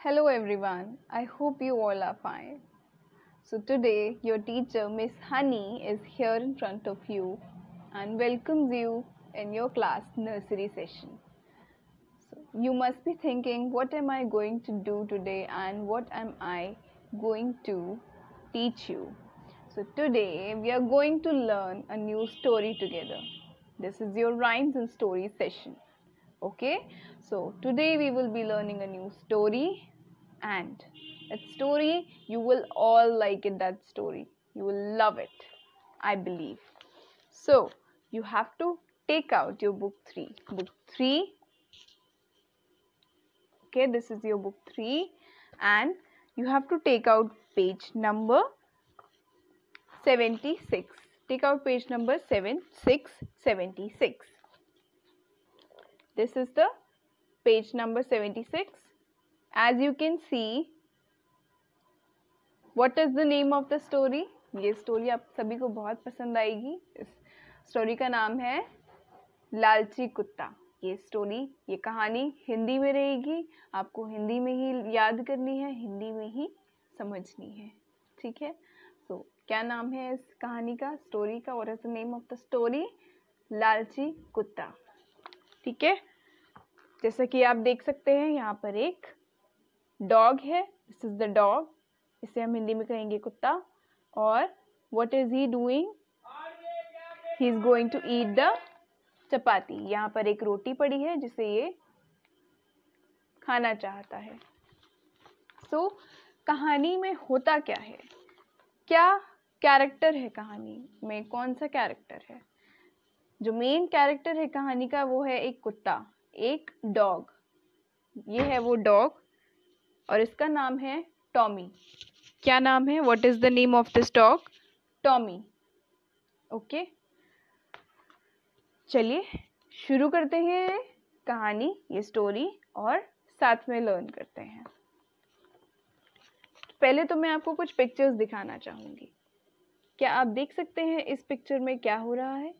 Hello everyone, I hope you all are fine. So today your teacher Miss Honey is here in front of you and welcomes you in your class nursery session. So you must be thinking, what am I going to do today and what am I going to teach you? So today we are going to learn a new story together. This is your rhymes and stories session. Okay, so today we will be learning a new story, and that story you will all like it. That story you will love it, I believe. So you have to take out your book 3. Okay, this is your book 3 and you have to take out page number 76. Take out page number 76. This is the page number 76. As you can see, what is the name of the story? ये story आप सभी को बहुत पसंद आएगी. इस story का नाम है लालची कुत्ता. ये कहानी हिंदी में रहेगी. आपको हिंदी में ही याद करनी है, हिंदी में ही समझनी है. ठीक है. तो क्या नाम है इस कहानी का, स्टोरी का? What is the name of the story? लालची कुत्ता. ठीक है. जैसा कि आप देख सकते हैं, यहाँ पर एक डॉग है. This is the dog. इसे हम हिंदी में कहेंगे कुत्ता. और what is he doing? He is going to eat the chapati. यहाँ पर एक रोटी पड़ी है जिसे ये खाना चाहता है. सो कहानी में होता क्या है? क्या कैरेक्टर है कहानी में? कौन सा कैरेक्टर है? जो मेन कैरेक्टर है कहानी का वो है एक कुत्ता, एक डॉग. ये है वो डॉग और इसका नाम है टॉमी. क्या नाम है? What is the name of this dog? Tommy. Okay, चलिए शुरू करते हैं कहानी, ये स्टोरी, और साथ में लर्न करते हैं. पहले तो मैं आपको कुछ पिक्चर्स दिखाना चाहूंगी. क्या आप देख सकते हैं इस पिक्चर में क्या हो रहा है?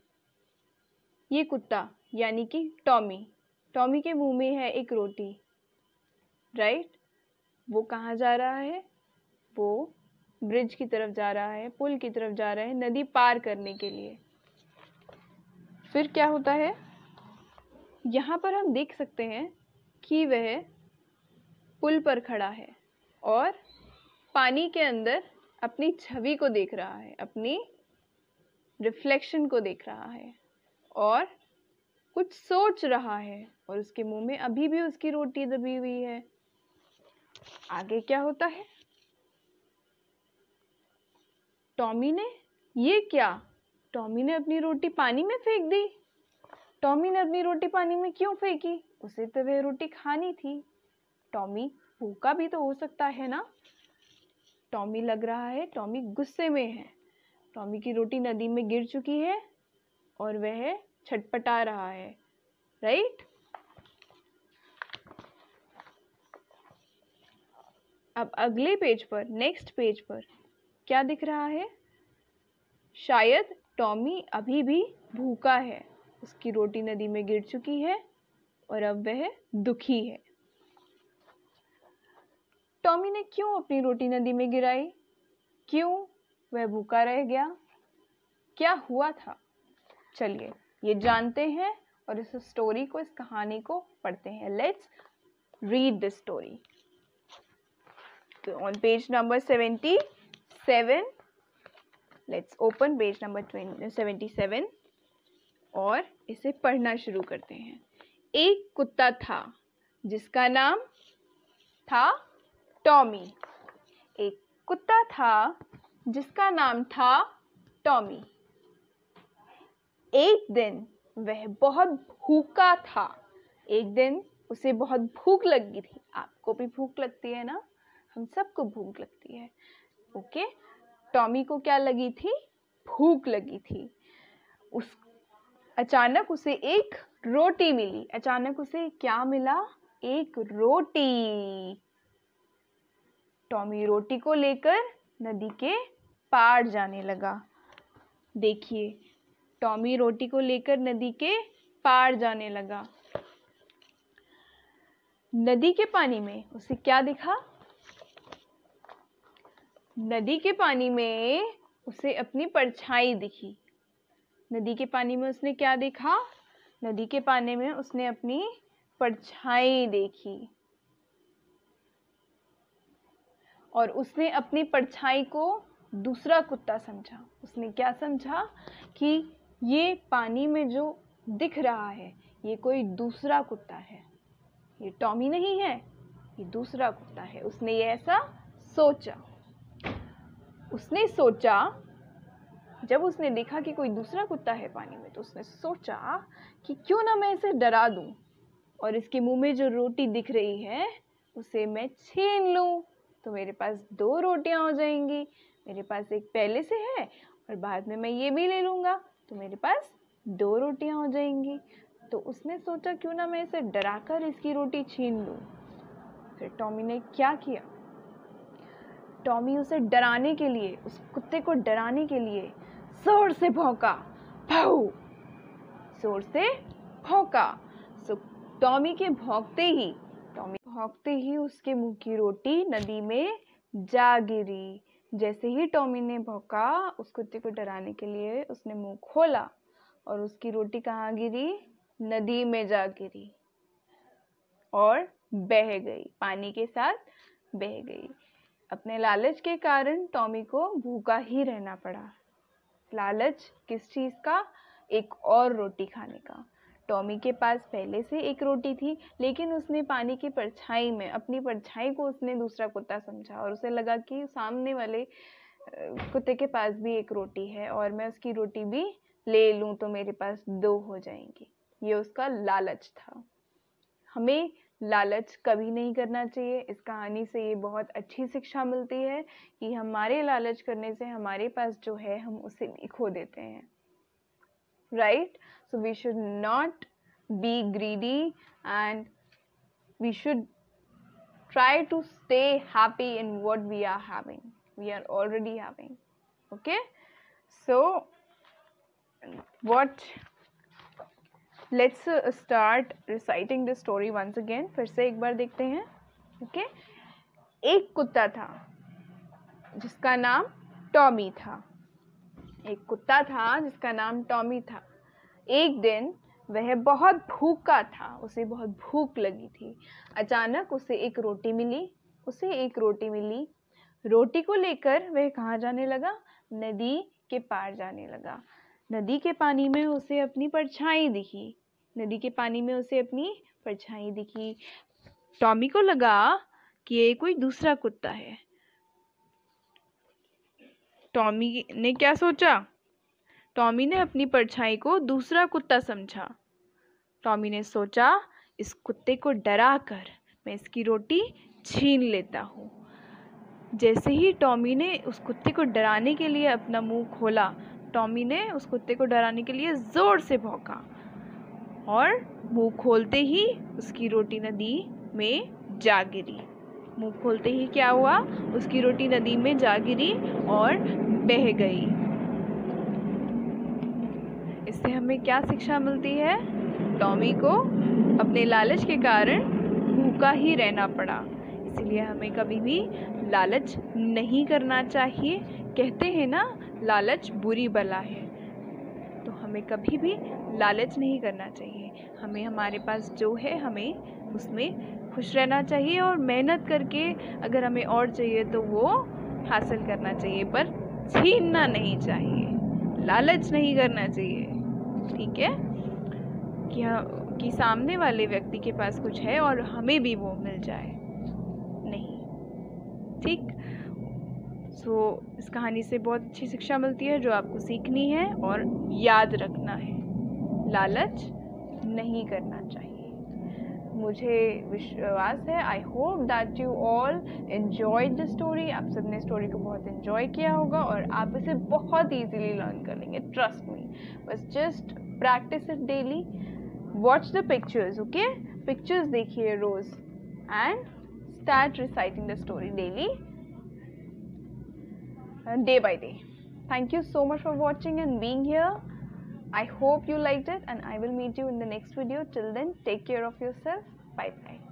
ये कुत्ता यानी कि टॉमी के मुंह में है एक रोटी. राइट. वो कहाँ जा रहा है? वो ब्रिज की तरफ जा रहा है, पुल की तरफ जा रहा है, नदी पार करने के लिए. फिर क्या होता है? यहाँ पर हम देख सकते हैं कि वह पुल पर खड़ा है और पानी के अंदर अपनी छवि को देख रहा है, अपनी रिफ्लेक्शन को देख रहा है और कुछ सोच रहा है. और उसके मुंह में अभी भी उसकी रोटी दबी हुई है. आगे क्या होता है? टॉमी ने अपनी रोटी पानी में फेंक दी. टॉमी ने अपनी रोटी पानी में क्यों फेंकी? उसे तो वह रोटी खानी थी. टॉमी भूखा भी तो हो सकता है ना. टॉमी लग रहा है टॉमी गुस्से में है. टॉमी की रोटी नदी में गिर चुकी है और वह छटपटा रहा है. राइट. अब अगले पेज पर, नेक्स्ट पेज पर क्या दिख रहा है? शायद टॉमी अभी भी भूखा है. उसकी रोटी नदी में गिर चुकी है और अब वह दुखी है. टॉमी ने क्यों अपनी रोटी नदी में गिराई? क्यों वह भूखा रह गया? क्या हुआ था? चलिए ये जानते हैं और इस स्टोरी को, इस कहानी को पढ़ते हैं. Let's read this story. On page number 77, let's open page number 77 और इसे पढ़ना शुरू करते हैं. एक कुत्ता था जिसका नाम था टॉमी. एक कुत्ता था जिसका नाम था टॉमी. एक दिन वह बहुत भूखा था. एक दिन उसे बहुत भूख लगी थी. आपको भी भूख लगती है ना? हम सबको भूख लगती है. ओके. टॉमी को क्या लगी थी? भूख लगी थी. अचानक उसे एक रोटी मिली. अचानक उसे क्या मिला? एक रोटी. टॉमी रोटी को लेकर नदी के पार जाने लगा. देखिए, टॉमी रोटी को लेकर नदी के पार जाने लगा. नदी के पानी में उसे क्या दिखा? नदी के पानी में उसे अपनी परछाई दिखी। नदी के पानी में उसने क्या देखा? नदी के पानी में उसने अपनी परछाई देखी और उसने अपनी परछाई को दूसरा कुत्ता समझा। उसने क्या समझा कि ये पानी में जो दिख रहा है ये कोई दूसरा कुत्ता है, ये टॉमी नहीं है, ये दूसरा कुत्ता है। उसने ये ऐसा सोचा। उसने सोचा, जब उसने देखा कि कोई दूसरा कुत्ता है पानी में, तो उसने सोचा कि क्यों ना मैं इसे डरा दूं और इसके मुंह में जो रोटी दिख रही है उसे मैं छीन लूं, तो मेरे पास 2 रोटियां हो जाएंगी। मेरे पास एक पहले से है और बाद में मैं ये भी ले लूँगा, तो मेरे पास 2 रोटियां हो जाएंगी। तो उसने सोचा क्यों ना मैं इसे डराकर इसकी रोटी छीन लूँ। फिर टॉमी ने क्या किया? टॉमी उसे डराने के लिए, उस कुत्ते को डराने के लिए जोर से भौंका, भाऊ, जोर से भौंका। सो टॉमी भौंकते ही उसके मुंह की रोटी नदी में जा गिरी। जैसे ही टॉमी ने भौंका उस कुत्ते को डराने के लिए, उसने मुंह खोला और उसकी रोटी कहाँ गिरी? नदी में जा गिरी और बह गई, पानी के साथ बह गई। अपने लालच के कारण टॉमी को भूखा ही रहना पड़ा। लालच किस चीज़ का? एक और रोटी खाने का। टॉमी के पास पहले से एक रोटी थी, लेकिन उसने पानी की परछाई में अपनी परछाई को उसने दूसरा कुत्ता समझा और उसे लगा कि सामने वाले कुत्ते के पास भी एक रोटी है और मैं उसकी रोटी भी ले लूं तो मेरे पास 2 हो जाएंगी। ये उसका लालच था। हमें लालच कभी नहीं करना चाहिए। इस कहानी से ये बहुत अच्छी शिक्षा मिलती है कि हमारे लालच करने से हमारे पास जो है हम उसे भी खो देते हैं। Right? So we should not be greedy and we should try to stay happy in what we are having. We are already having. Okay? So let's start reciting this story once again. फिर से एक बार देखते हैं. Okay? एक कुत्ता था जिसका नाम टॉमी था। एक कुत्ता था जिसका नाम टॉमी था। एक दिन वह बहुत भूखा था, उसे बहुत भूख लगी थी। अचानक उसे एक रोटी मिली। रोटी को लेकर वह कहाँ जाने लगा? नदी के पार जाने लगा। नदी के पानी में उसे अपनी परछाई दिखी। टॉमी को लगा कि ये कोई दूसरा कुत्ता है। टॉमी ने क्या सोचा? टॉमी ने अपनी परछाई को दूसरा कुत्ता समझा। टॉमी ने सोचा, इस कुत्ते को डराकर मैं इसकी रोटी छीन लेता हूँ। जैसे ही टॉमी ने उस कुत्ते को डराने के लिए अपना मुंह खोला, टॉमी ने उस कुत्ते को डराने के लिए ज़ोर से भौंका और मुंह खोलते ही उसकी रोटी नदी में जा गिरी। मुंह खोलते ही क्या हुआ? उसकी रोटी नदी में जा गिरी और बह गई। इससे हमें क्या शिक्षा मिलती है? टॉमी को अपने लालच के कारण भूखा ही रहना पड़ा। इसलिए हमें कभी भी लालच नहीं करना चाहिए। कहते हैं ना, लालच बुरी बला है। तो हमें कभी भी लालच नहीं करना चाहिए। हमें हमारे पास जो है हमें उसमें खुश रहना चाहिए और मेहनत करके अगर हमें और चाहिए तो वो हासिल करना चाहिए, पर छीनना नहीं चाहिए, लालच नहीं करना चाहिए। ठीक है? कि सामने वाले व्यक्ति के पास कुछ है और हमें भी वो मिल जाए, नहीं। ठीक? इस कहानी से बहुत अच्छी शिक्षा मिलती है जो आपको सीखनी है और याद रखना है। लालच नहीं करना चाहिए। मुझे विश्वास है, I hope that you all enjoyed the story. आप सबने स्टोरी को बहुत एन्जॉय किया होगा और आप इसे बहुत ईजीली लर्न कर लेंगे, ट्रस्ट मी। बस just practice it daily, watch the pictures, okay? Pictures देखिए रोज and start reciting the story daily, day by day. Thank you so much for watching and being here. I hope you liked it and I will meet you in the next video. Till then, take care of yourself. Bye bye.